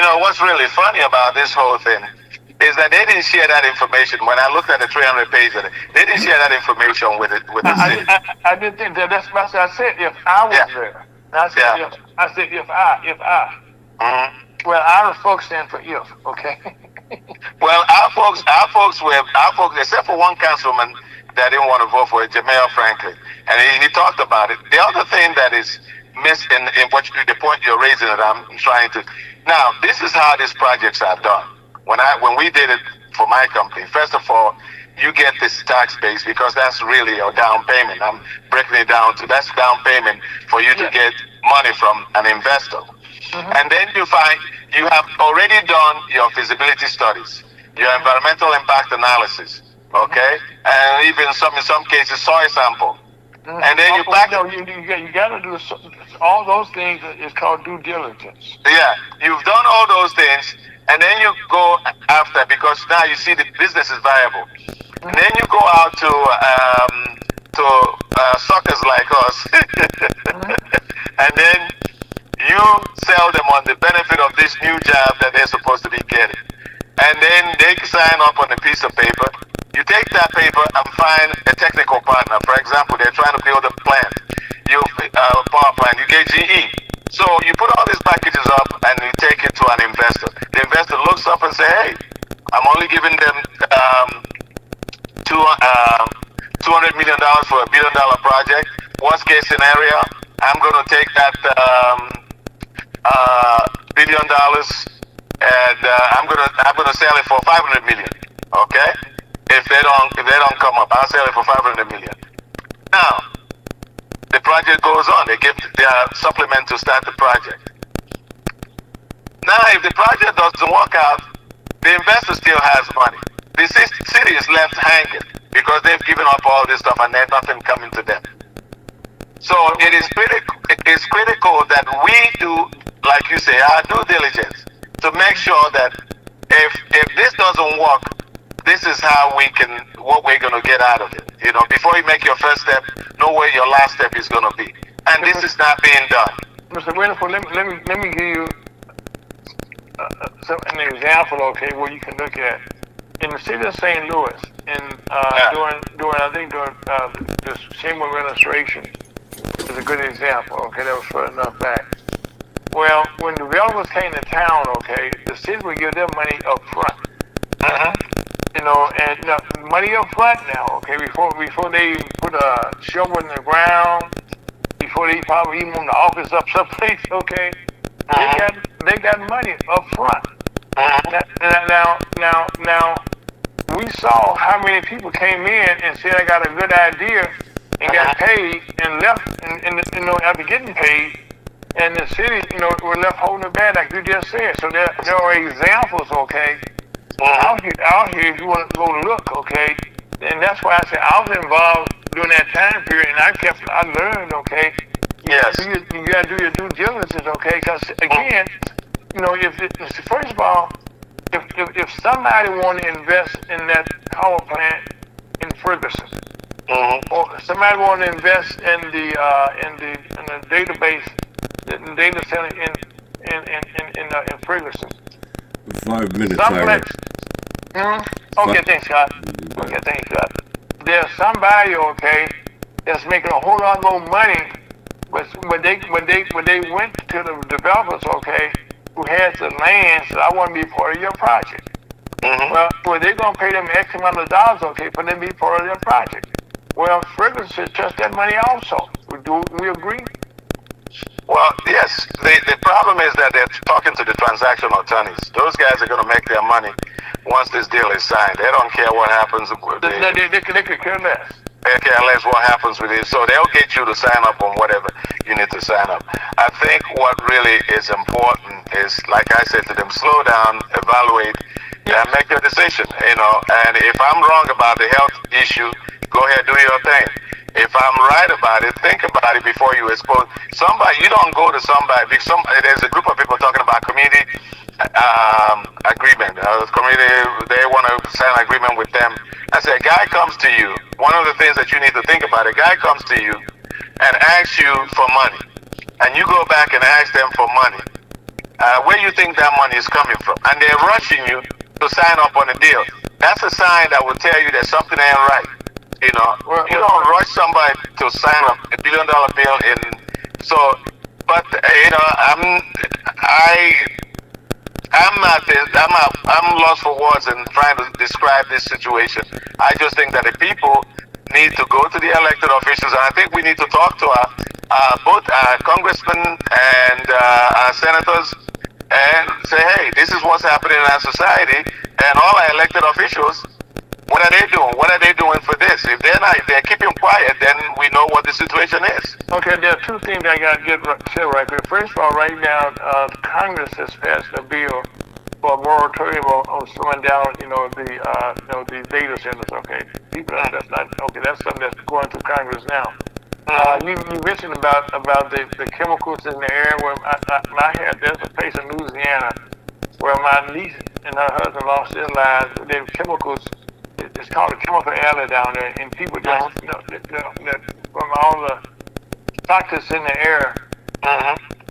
know what's really funny about this whole thing is that they didn't share that information. When I looked at the 300 page of it, they didn't share that information with the city. I didn't think that. That's what I said. If I was there, I said Yeah. if I. Mhm. Well, our folks stand for if, okay? Well, our folks, except for one councilman that didn't want to vote for it, Jamel Franklin, and he talked about it. The other thing that is missed in what the point you're raising that I'm trying to. Now, this is how these projects are done. When we did it for my company, first of all, you get this tax base because that's really your down payment. I'm breaking it down to that's down payment for you to get money from an investor. And then you find you have already done your feasibility studies, your environmental impact analysis, okay, and even in some cases soil sample. And then you back. No, you got to do all those things. Is called due diligence. Yeah, you've done all those things, and then you go after because now you see the business is viable. And then you go out to suckers like us, and then you sell them on the benefit of this new job that they're supposed to be getting. And then they sign up on a piece of paper. You take that paper and find a technical partner. For example, they're trying to build a plant, power plant, you get GE. So you put all these packages up and you take it to an investor. The investor looks up and says, hey, I'm only giving them $200 million for $1 billion project. Worst case scenario, I'm going to take that $1 billion and I'm gonna sell it for 500 million. Okay, if they don't come up, I'll sell it for 500 million. Now the project goes on. They give their supplement to start the project. Now if the project doesn't work out, the investor still has money. The city is left hanging because they've given up all this stuff and there's nothing coming to them. So it's critical that we do, like you say, our due diligence to make sure that if this doesn't work, this is what we're gonna get out of it. You know, before you make your first step, know where your last step is gonna be, and this is not being done. Mr. Wonderful, let me give you an example, okay, where you can look at in the city of St. Louis, during the Seymour administration is a good example. Okay, that was further enough back. Well, when developers came to town, okay, the city would give them money up front. You know, and money up front now, okay, before they put a shovel in the ground, before they probably even move the office up someplace, okay, they got money up front. Now, we saw how many people came in and said, I got a good idea, and got paid and left, and after getting paid, and the city, were left holding the bag like you just said. So there are examples, okay, out here. If you want to go look, okay, and that's why I said I was involved during that time period, and I learned, okay. Yes. You got to do your due diligence, okay? Because again, first of all, if somebody want to invest in that power plant in Ferguson, or somebody want to invest in the database, the data center in Ferguson. 5 minutes, Ira. Okay, thanks, Scott. Okay, thanks, Scott. There's somebody, okay, that's making a whole lot more money, but when they went to the developers, okay, who has the land, said, I want to be part of your project. Well, they're gonna pay them X amount of dollars, okay, for them to be part of their project. Well, Ferguson should trust that money also. Do we agree? Well, yes. The problem is that they're talking to the transaction attorneys. Those guys are going to make their money once this deal is signed. They don't care what happens. They could care less. They care less what happens with it. So they'll get you to sign up on whatever you need to sign up. I think what really is important is, like I said to them, slow down, evaluate, and make your decision. And if I'm wrong about the health issue, go ahead, do your thing. If I'm right about it, think about it before you expose somebody. You don't go to somebody. There's a group of people talking about community agreement. Community, they want to sign an agreement with them. I said, a guy comes to you. One of the things that you need to think about, a guy comes to you and asks you for money, and you go back and ask them for money. Where you think that money is coming from? And they're rushing you to sign up on a deal. That's a sign that will tell you that something ain't right. You don't rush somebody to sign up $1 billion bill I'm lost for words in trying to describe this situation. I just think that the people need to go to the elected officials, and I think we need to talk to both our congressmen and our senators and say, hey, this is what's happening in our society, and all our elected officials, what are they doing? What are they doing for this? If they're keeping quiet, then we know what the situation is. Okay, there are two things I got to get clear right here. First of all, right now, Congress has passed a bill for a moratorium on slowing down, the data centers. Okay, that's something that's going through Congress now. You mentioned about the chemicals in the air. Where there's a place in Louisiana where my niece and her husband lost their lives. There's chemicals. It's called a chemical alley down there, and people just, from all the toxins in the air,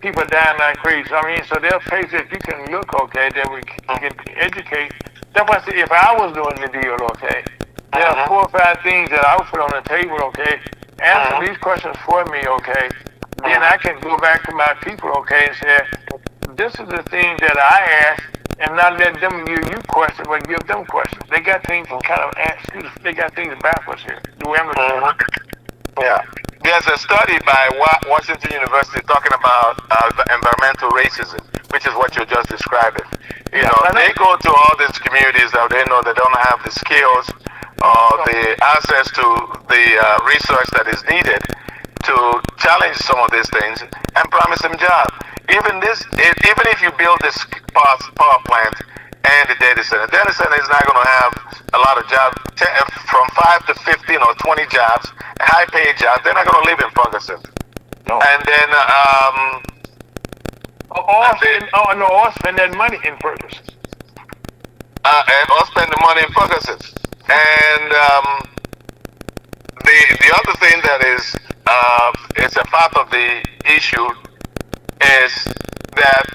people dying like crazy. I mean, so there are places that you can look, okay, that we can educate. That's why I say, if I was doing the deal, okay, there are 4 or 5 things that I would put on the table, okay, answer these questions for me, okay, then I can go back to my people, okay, and say, this is the thing that I asked, and not let them give you questions, but give them questions. They got things they got things backwards here. Do we understand? Yeah. There's a study by Washington University talking about environmental racism, which is what you're just describing. They go to all these communities that they know they don't have the skills or the access to the research that is needed to challenge some of these things and promise them jobs. Even if you build this power plant and the data center is not going to have a lot of jobs, from 5 to 15 or 20 jobs, high-paid jobs. They're not going to live in Ferguson. No. And then, or spend that money in Ferguson. Or spend the money in Ferguson. And the other thing that is it's a part of the issue is that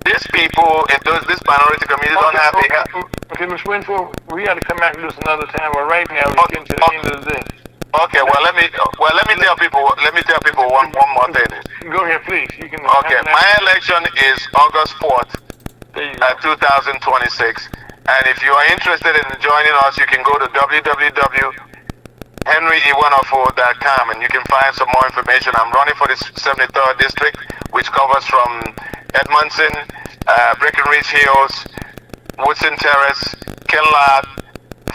these people in this minority community don't have the help. Okay, Ms. Winfield, we got to come back to this another time. But right now, we're getting to the end of the day. Okay, let me tell people one more thing. Go ahead, please. You can. Okay, my election is August 4th, 2026, and if you are interested in joining us, you can go to www.henryiwenofu.com and you can find some more information. I'm running for this 73rd district, which covers from Edmondson, Breckenridge Hills, Woodson Terrace, Kinlock,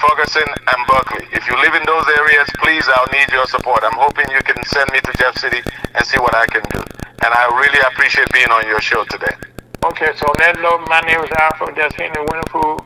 Ferguson, and Berkeley. If you live in those areas, please, I'll need your support. I'm hoping you can send me to Jeff City and see what I can do. And I really appreciate being on your show today. Okay, so on that note, my name is Alpha. That's Henry Iwenofu.